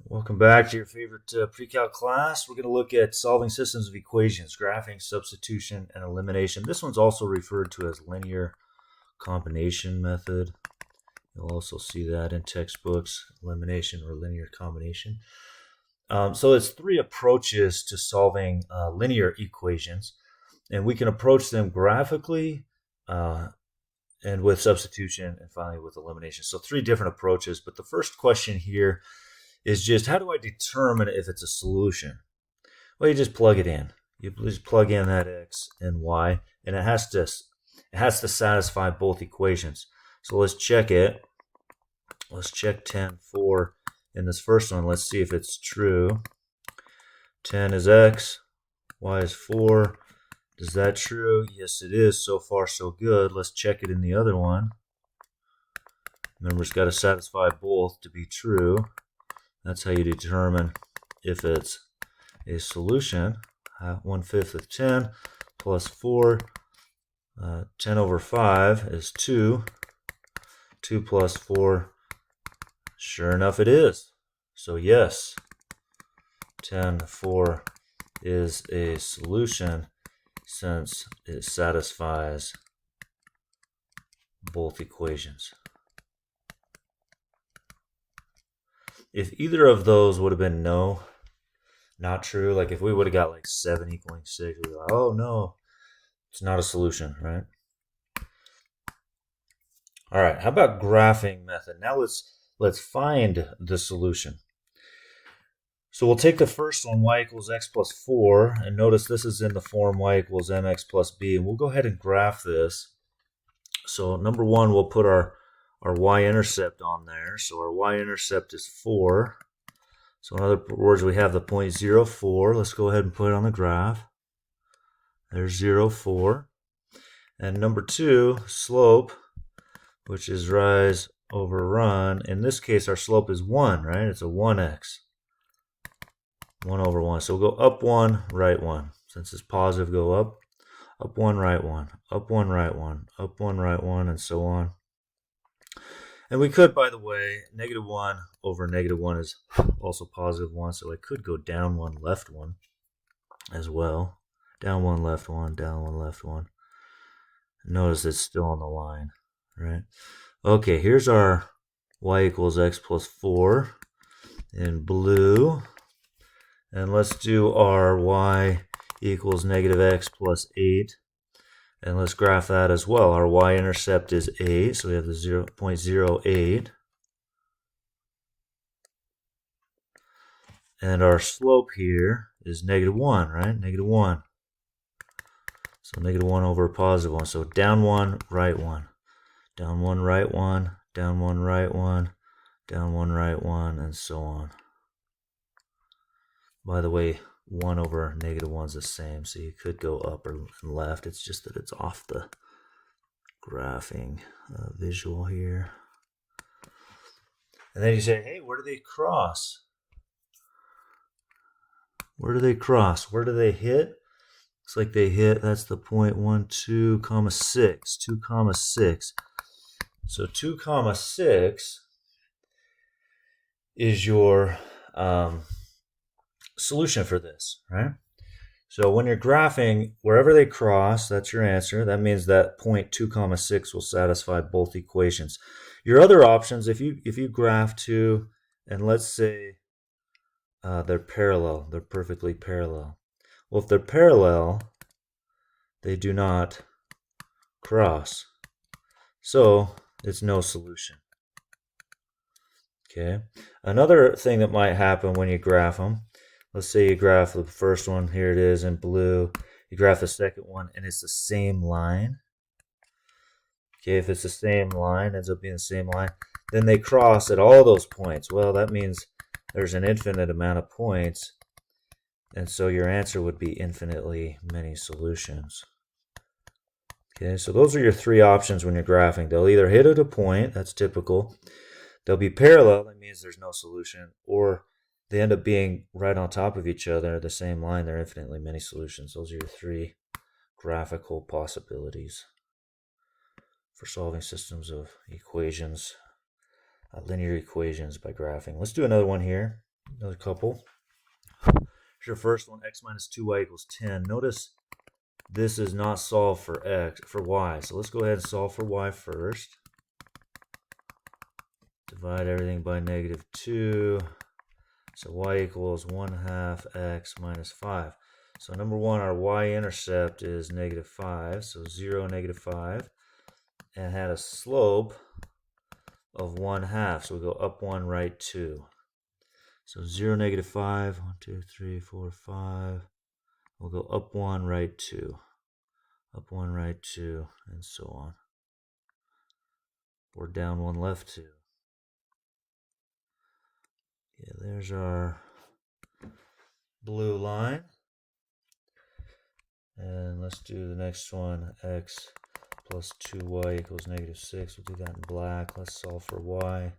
Welcome back to your favorite pre-calc class. We're going to look at solving systems of equations, graphing, substitution, and elimination. This one's also referred to as linear combination method. You'll also see that in textbooks, elimination or linear combination. So it's three approaches to solving linear equations, and we can approach them graphically and with substitution, and finally with elimination. So three different approaches, but the first question here is just how do I determine if it's a solution? Well, you just plug it in. You just plug in that x and y, and it has to satisfy both equations. So let's check it. Let's check 10, 4 in this first one. Let's see if it's true. 10 is x, y is 4. Is that true? Yes, it is. So far, so good. Let's check it in the other one. Remember, it's got to satisfy both to be true. That's how you determine if it's a solution. 1/5 of 10 plus 4. 10 over 5 is 2. 2 plus 4. Sure enough, it is. So yes, 10, 4 is a solution since it satisfies both equations. If either of those would have been no, not true, like if we would have got like 7 equaling 6, we'd be like, oh no, it's not a solution, right? All right, how about graphing method? Now let's find the solution. So we'll take the first one, y equals x plus 4, and notice this is in the form y equals mx plus b, and we'll go ahead and graph this. So number one, we'll put our y-intercept on there. So our y-intercept is 4. So in other words, we have the point 0, 4. Let's go ahead and put it on the graph. There's 0, 4. And number two, slope, which is rise over run. In this case, our slope is 1, right? It's a 1x. 1 over 1. So we'll go up 1, right 1. Since it's positive, go up 1, right 1, up 1, right 1, up 1, right 1, and so on. And we could, by the way, -1 over -1 is also positive 1, so I could go down 1, left 1 as well. Down 1, left 1, down 1, left 1. Notice it's still on the line, right? Okay, here's our y equals x plus 4 in blue. And let's do our y equals -x plus 8. And let's graph that as well. Our y-intercept is 8, so we have the 0.08. And our slope here is -1, right? -1. So -1 over +1. So down 1, right 1. Down 1, right 1. Down 1, right 1. Down 1, right 1, and so on. By the way, 1 over -1 is the same, so you could go up or left. It's just that it's off the graphing visual here. And then you say, hey, where do they cross? Where do they cross? Where do they hit? Looks like they hit, that's the point 1, 2, 6. 2, 6. So 2, 6 is your solution for this, right? So when you're graphing, wherever they cross, that's your answer. That means that point 2, 6 will satisfy both equations. Your other options, if you graph two, and let's say they're parallel, they're perfectly parallel. Well, if they're parallel, they do not cross. So it's no solution. Okay. Another thing that might happen when you graph them, let's say you graph the first one, here it is in blue. You graph the second one, and it's the same line. Okay, if it's the same line, ends up being the same line, then they cross at all those points. Well, that means there's an infinite amount of points, and so your answer would be infinitely many solutions. Okay, so those are your three options when you're graphing. They'll either hit at a point, that's typical. They'll be parallel, that means there's no solution, or they end up being right on top of each other, the same line, they're infinitely many solutions. Those are your three graphical possibilities for solving systems of equations, linear equations by graphing. Let's do another one here. Another couple. Here's your first one, x minus 2y equals 10. Notice this is not solved for y. So let's go ahead and solve for y first. Divide everything by negative 2. So y equals 1/2 x minus 5. So number one, our y-intercept is negative 5. So 0, negative 5. And had a slope of 1/2. So we go up 1, right 2. So 0, negative 5. 1, 2, 3, 4, 5. We'll go up 1, right 2. Up 1, right 2, and so on. Or down 1, left 2. Yeah, there's our blue line. And let's do the next one. X plus 2y equals negative 6. We'll do that in black. Let's solve for y.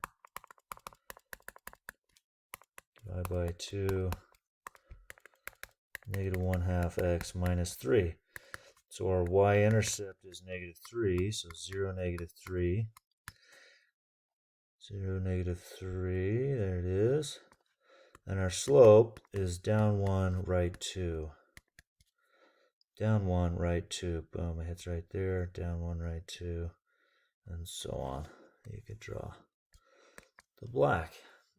Divide by 2. Negative 1/2 x minus 3. So our y-intercept is negative 3. So 0, negative 3. 0, negative 3. There it is. And our slope is down 1, right 2. Down 1, right 2. Boom, it hits right there. Down 1, right 2. And so on. You could draw the black.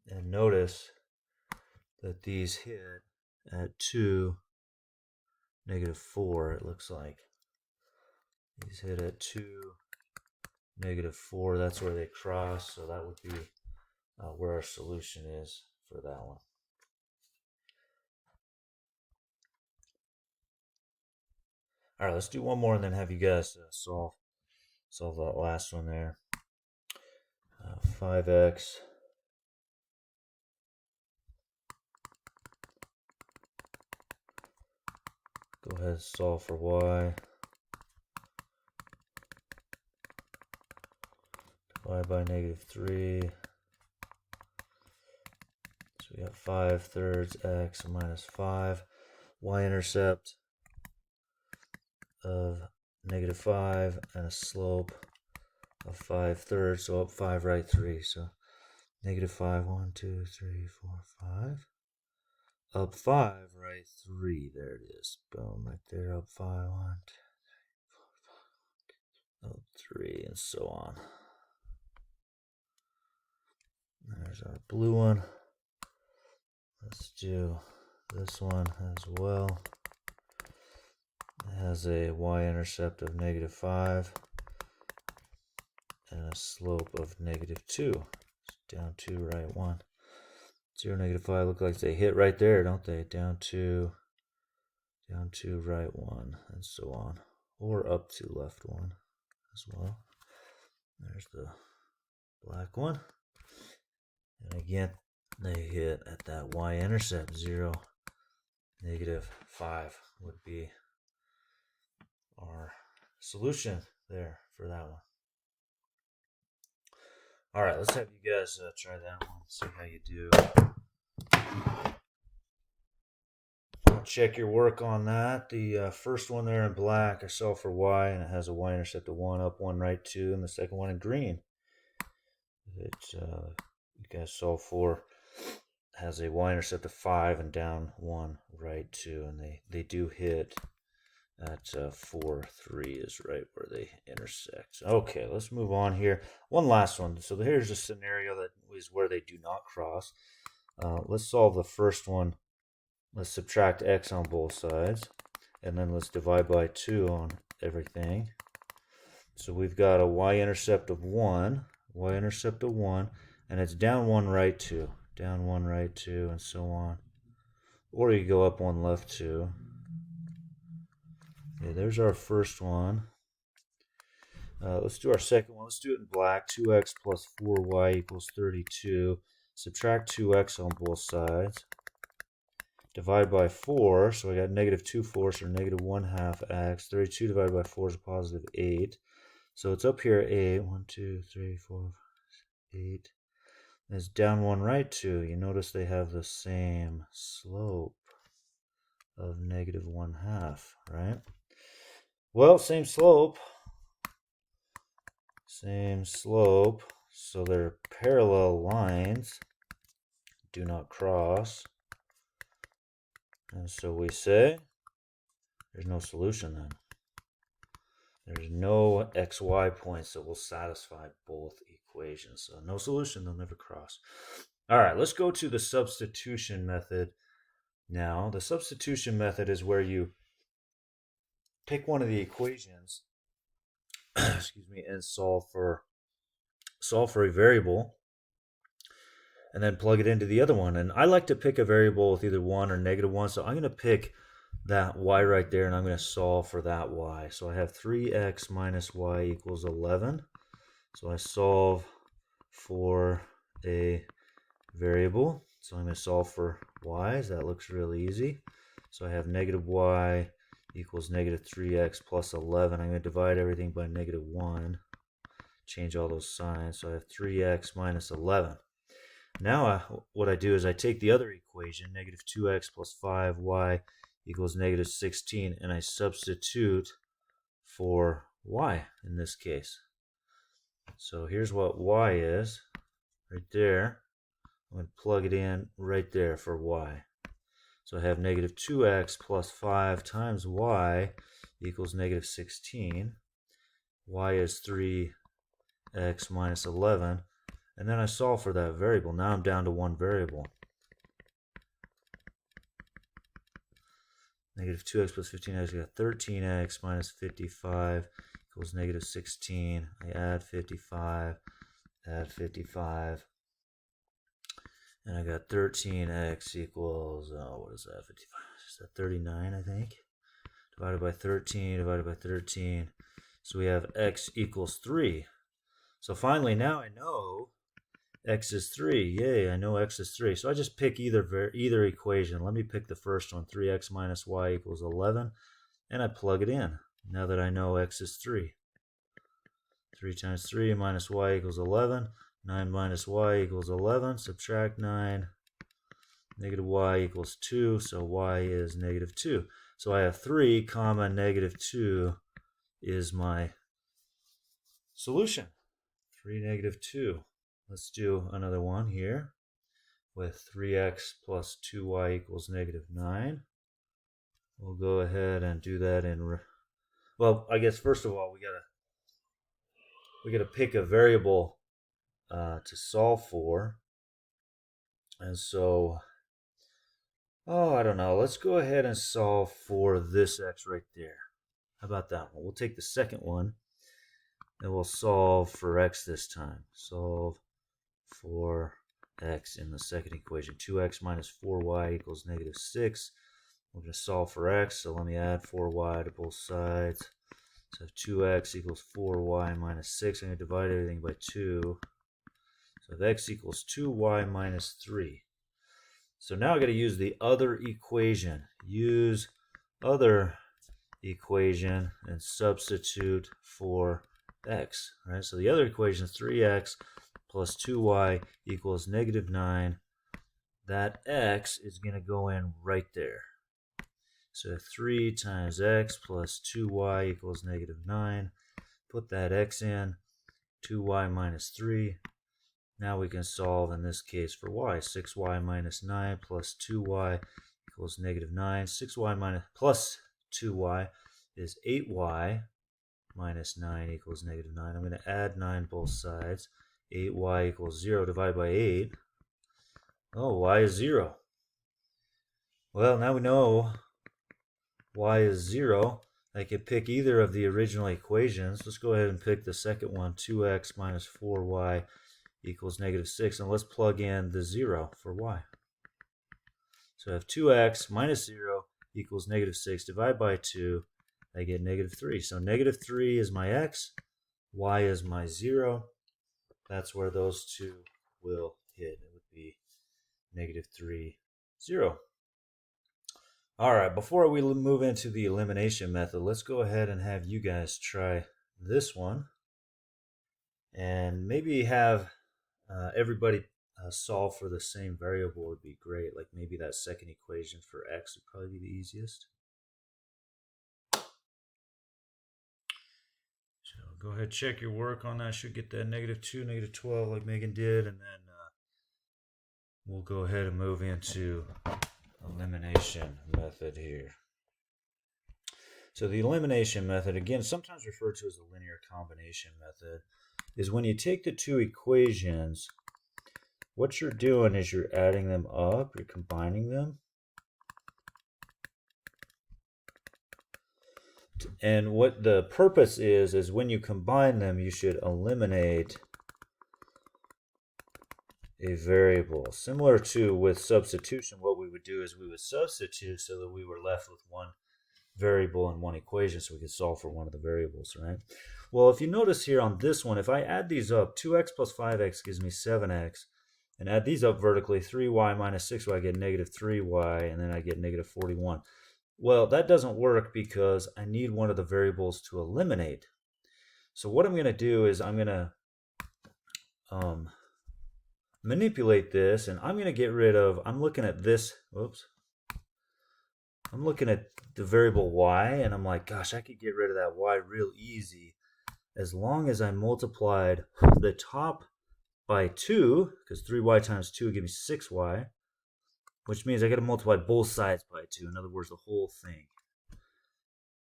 And notice that these hit at 2, negative 4, it looks like. These hit at 2, negative 4. That's where they cross. So that would be where our solution is for that one. All right, let's do one more and then have you guys solve that last one there. 5x go ahead and solve for y. Divide by negative 3. So we have 5/3 x minus 5. Y-intercept of negative 5 and a slope of 5/3. So up 5, right 3. So negative 5, 1, 2, 3, 4, 5. Up 5, right 3. There it is. Boom, right there. Up 5, 1, 2, 3, 4, 5. Up 3, and so on. There's our blue one. Let's do this one as well. It has a y-intercept of negative 5 and a slope of negative 2. Down 2, right 1. 0, negative 5 look like they hit right there, don't they? Down 2, right 1, and so on. Or up 2, left 1 as well. There's the black one. And again, they hit at that y-intercept. 0, negative 5 would be our solution there for that one. All right, let's have you guys try that one, see how you do. Check your work on that. The first one there in black, I solved for y, and it has a y-intercept of 1, up 1, right 2, and the second one in green, that you guys solve for, has a y-intercept of 5 and down 1, right 2, and they do hit at 4, 3 is right where they intersect. Okay, let's move on here. One last one. So here's a scenario that is where they do not cross. Let's solve the first one. Let's subtract x on both sides, and then let's divide by 2 on everything. So we've got a y-intercept of 1, and it's down 1, right 2, down 1, right 2, and so on. Or you go up 1, left 2. Okay, there's our first one. Let's do our second one. Let's do it in black. 2x plus 4y equals 32. Subtract 2x on both sides. Divide by 4. So I got negative 2/4, or negative 1/2 x. 32 divided by 4 is a positive 8. So it's up here 8. 1, 2, 3, 4, 5, 8. And it's down 1, right 2. You notice they have the same slope of negative 1/2, right? Well, same slope. So they're parallel lines. do not cross. And so we say there's no solution then. There's no xy points that will satisfy both equations. So no solution, they'll never cross. All right, let's go to the substitution method now. The substitution method is where you pick one of the equations excuse me, and solve for a variable and then plug it into the other one. And I like to pick a variable with either 1 or -1. So I'm going to pick that y right there, and I'm going to solve for that y. So I have 3x minus y equals 11. So I solve for a variable. So I'm going to solve for y. So that looks really easy. So I have -y equals -3x plus 11. I'm going to divide everything by -1. Change all those signs. So I have 3x minus 11. Now what I do is I take the other equation, -2x plus 5y equals -16, and I substitute for y in this case. So here's what y is right there. I'm going to plug it in right there for y. So I have -2x plus 5 times y equals -16. Y is 3x minus 11. And then I solve for that variable. Now I'm down to one variable. -2x plus 15x, I got 13x minus 55 equals -16. I add 55, and I got 13x equals, what is that, 55? Is that 39, I think? Divided by 13. So we have x equals 3. So finally, now I know x is 3. Yay, I know x is 3. So I just pick either equation. Let me pick the first one, 3x minus y equals 11, and I plug it in now that I know x is 3. 3 times 3 minus y equals 11. 9 minus y equals 11. Subtract 9. -y equals 2, so y is -2. So I have 3 comma -2 is my solution. 3, -2. Let's do another one here with 3x plus 2y equals -9. We'll go ahead and do that in, well, I guess first of all we gotta pick a variable to solve for. And so, I don't know. Let's go ahead and solve for this x right there. How about that one? We'll take the second one and we'll solve for x this time. Solve for x in the second equation. 2x minus 4y equals -6. We're going to solve for x, so let me add 4y to both sides. So I have 2x equals 4y minus 6. I'm going to divide everything by 2. So if x equals 2y minus 3. So now I got to use the other equation. Use other equation and substitute for x. All right, so the other equation is 3x plus 2y equals -9. That x is going to go in right there. So 3 times x plus 2y equals -9. Put that x in. 2y minus 3. Now we can solve in this case for y. 6y minus 9 plus 2y equals -9. 6y minus plus 2y is 8y minus 9 equals -9. I'm going to add 9 both sides. 8y equals 0 divided by 8. Oh, y is 0. Well, now we know y is 0. I could pick either of the original equations. Let's go ahead and pick the second one. 2x minus 4y equals -6. And let's plug in the 0 for y. So I have 2x minus 0 equals -6. Divide by 2. I get -3. So -3 is my x. Y is my 0. That's where those two will hit. It would be -3, 0. All right, before we move into the elimination method, let's go ahead and have you guys try this one. And maybe have everybody solve for the same variable would be great. Like maybe that second equation for x would probably be the easiest. So go ahead, check your work on that. Should get that -2, -12 like Megan did, and then We'll go ahead and move into elimination method here. So the elimination method, again, sometimes referred to as the linear combination method, is when you take the two equations, what you're doing is you're adding them up, you're combining them. And what the purpose is when you combine them, you should eliminate a variable. Similar to with substitution, what we would do is we would substitute so that we were left with one variable in one equation so we could solve for one of the variables, right? Well, if you notice here on this one, if I add these up, 2x plus 5x gives me 7x, and add these up vertically, 3y minus 6y, I get negative 3y, and then I get negative 41. Well, that doesn't work because I need one of the variables to eliminate. So what I'm going to do is I'm going to manipulate this, and I'm going to get rid of, I'm looking at this, I'm looking at the variable y, and I'm like, gosh, I could get rid of that y real easy as long as I multiplied the top by 2, because 3y times 2 gives me 6y, which means I got to multiply both sides by 2. In other words, the whole thing.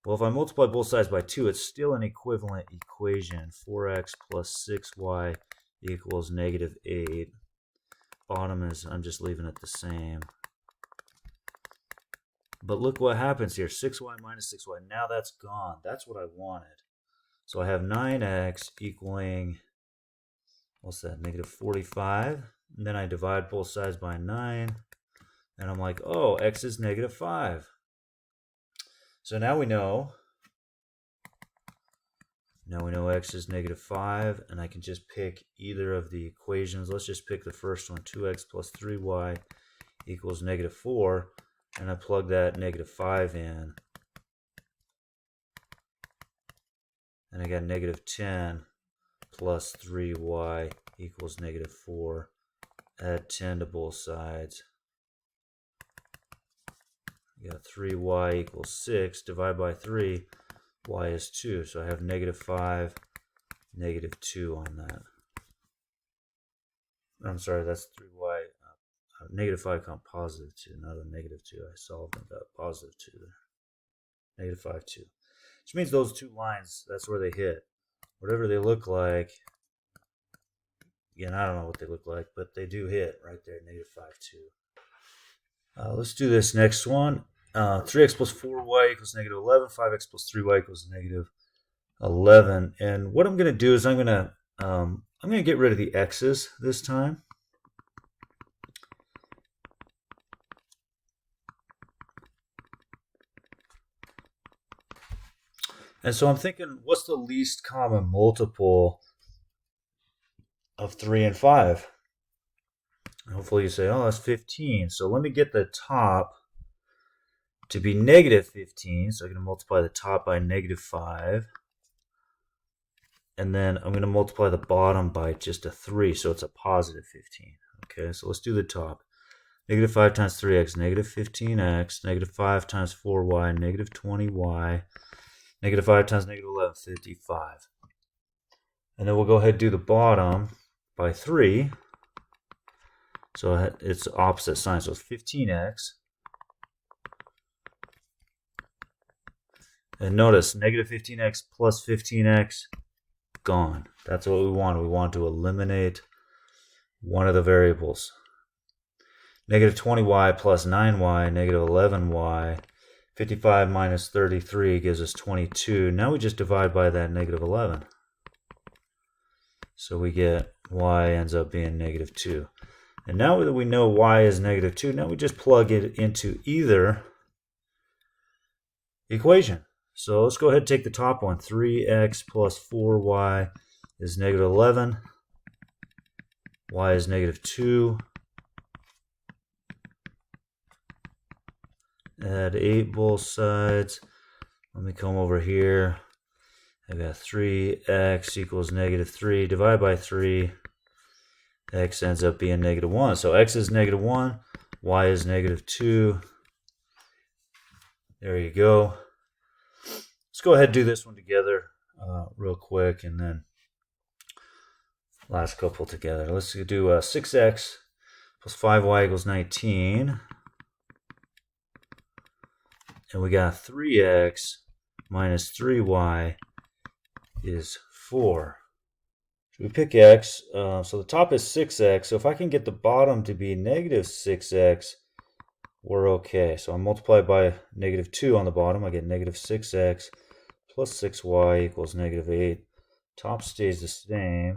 Well, if I multiply both sides by 2, it's still an equivalent equation. 4x plus 6y equals negative 8. Bottom is, I'm just leaving it the same. But look what happens here. 6y minus 6y. Now that's gone. That's what I wanted. So I have 9x equaling, what's that, negative 45. And then I divide both sides by 9. And I'm like, oh, x is negative 5. So now we know x is negative 5, and I can just pick either of the equations. Let's just pick the first one, 2x plus 3y equals negative 4, and I plug that negative 5 in. And I got negative 10 plus 3y equals negative 4. Add 10 to both sides. You got 3y equals 6. Divide by 3. Y is 2. So I have negative 5, negative 2 on that. I'm sorry, that's 3y. Negative 5 count positive 2, not a negative 2. I solved and got positive 2 there. Negative 5, 2. Which means those two lines, that's where they hit. Whatever they look like, again, I don't know what they look like, but they do hit right there, negative 5, 2. Let's do this next one. 3x plus 4y equals negative 11. 5x plus 3y equals negative 11. And what I'm going to do is I'm going to get rid of the x's this time. And so I'm thinking, what's the least common multiple of 3 and 5? Hopefully you say, oh, that's 15. So let me get the top to be negative 15. So I'm going to multiply the top by negative 5. And then I'm going to multiply the bottom by just a 3. So it's a positive 15. Okay, so let's do the top. Negative 5 times 3x, negative 15x. Negative 5 times 4y, negative 20y. Negative 5 times negative 11, 55. And then we'll go ahead and do the bottom by 3. So it's opposite sign, so it's 15x. And notice, negative 15x plus 15x, gone. That's what we want. We want to eliminate one of the variables. Negative 20y plus 9y, negative 11y. 55 minus 33 gives us 22. Now we just divide by that negative 11. So we get y ends up being negative 2. And now that we know y is negative 2, now we just plug it into either equation. So let's go ahead and take the top one. 3x plus 4y is negative 11. Y is negative 2. Add 8 both sides. Let me come over here. I got 3x equals negative 3. Divide by 3. X ends up being negative 1. So x is negative 1. Y is negative 2. There you go. Let's go ahead and do this one together real quick, and then last couple together. Let's do 6x plus 5y equals 19. And we got 3x minus 3y is 4. So we pick x. So the top is 6x. So if I can get the bottom to be negative 6x, we're okay. So I multiply by negative 2 on the bottom. I get negative 6x plus 6y equals negative 8. Top stays the same.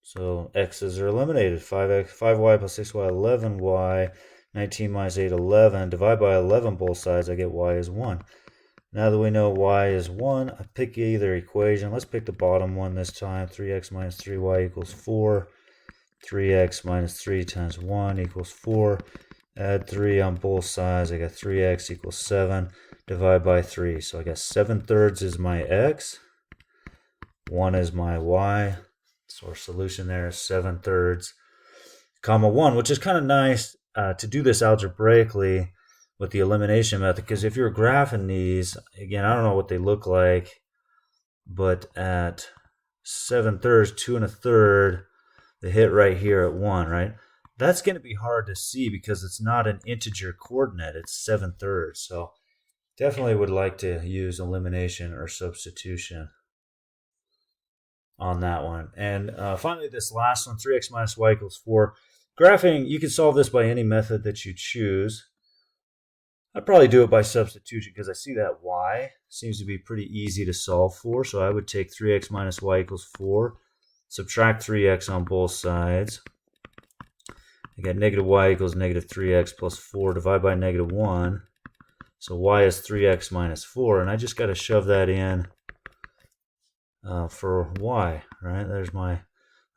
So x's are eliminated. 5y plus 6y, 11y. 19 minus 8, 11. Divide by 11 both sides, I get y is 1. Now that we know y is 1, I pick either equation. Let's pick the bottom one this time. 3x minus 3y equals 4. 3x minus 3 times 1 equals 4. Add 3 on both sides. I got 3x equals 7. Divide by 3. So I got 7/3 is my x. 1 is my y. So our solution there is 7/3, comma 1, which is kind of nice to do this algebraically with the elimination method, because if you're graphing these, again, I don't know what they look like, but at 7/3, 2 1/3, the hit right here at 1, right? That's going to be hard to see because it's not an integer coordinate, it's 7/3. So definitely would like to use elimination or substitution on that one. And finally, this last one, 3x minus y equals 4. Graphing, you can solve this by any method that you choose. I'd probably do it by substitution because I see that y seems to be pretty easy to solve for. So I would take 3x minus y equals 4, subtract 3x on both sides. I got negative y equals negative 3x plus 4, divide by negative 1. So y is 3x minus 4, and I just got to shove that in for y, right?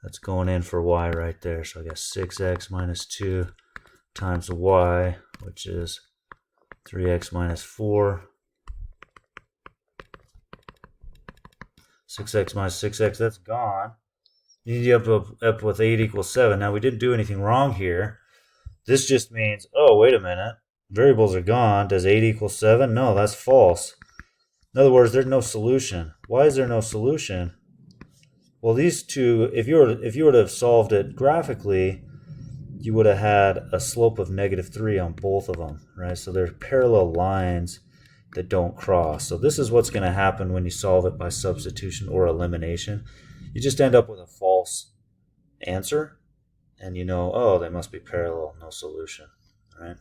That's going in for y right there. So I got 6x minus 2 times y, which is 3x minus 4. 6x minus 6x, that's gone. You need to up with 8 equals 7. Now, we didn't do anything wrong here. This just means, oh, wait a minute. Variables are gone. Does 8 equal 7? No, that's false. In other words, there's no solution. Why is there no solution? Well, these two, if you were to have solved it graphically, you would have had a slope of negative 3 on both of them, right? So they're parallel lines that don't cross. So this is what's going to happen when you solve it by substitution or elimination. You just end up with a false answer, and you know, oh, they must be parallel, no solution, right?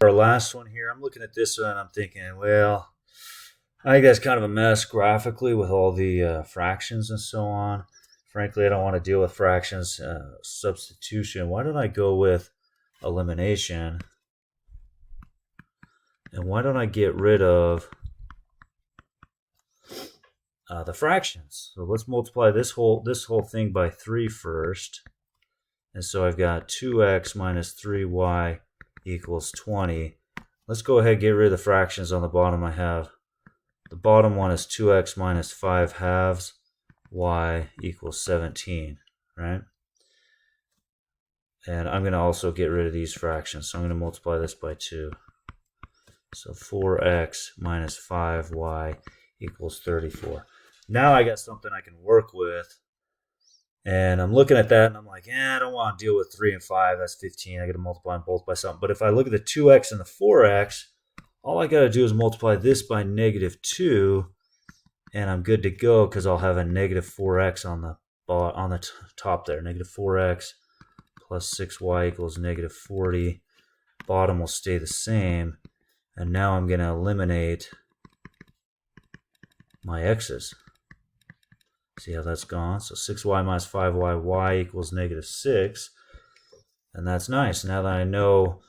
Our last one here, I'm looking at this one and I'm thinking, well, I think that's kind of a mess graphically with all the fractions and so on. Frankly, I don't want to deal with fractions. Substitution, why don't I go with elimination? And why don't I get rid of the fractions? So let's multiply this whole thing by 3 first. And so I've got 2x minus 3y equals 20. Let's go ahead and get rid of the fractions on the bottom. I have the bottom one is 2x minus 5 halves y equals 17, right? And I'm going to also get rid of these fractions. So I'm going to multiply this by 2. So 4x minus 5y equals 34. Now I got something I can work with. And I'm looking at that and I'm like, I don't want to deal with 3 and 5. That's 15. I got to multiply them both by something. But if I look at the 2x and the 4x, all I got to do is multiply this by negative 2. And I'm good to go because I'll have a negative 4x on the top there. Negative 4x plus 6y equals negative 40. Bottom will stay the same. And now I'm going to eliminate my x's. See how that's gone? So 6y minus 5y, y equals negative 6. And that's nice. Now that I know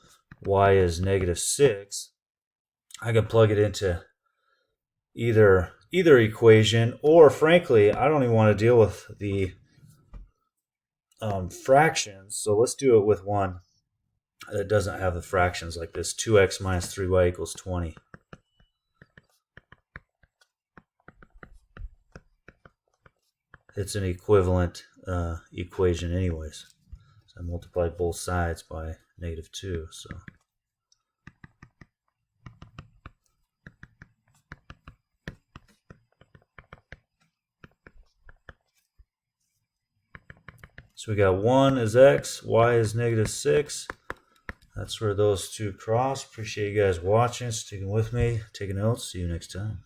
y is negative 6, I can plug it into either equation, or frankly, I don't even want to deal with the fractions. So let's do it with one that doesn't have the fractions like this. 2x minus 3y equals 20. It's an equivalent equation anyways. So I multiplied both sides by negative 2. So So we got 1 is x, y is -6. That's where those two cross. Appreciate you guys watching, sticking with me, taking notes. See you next time.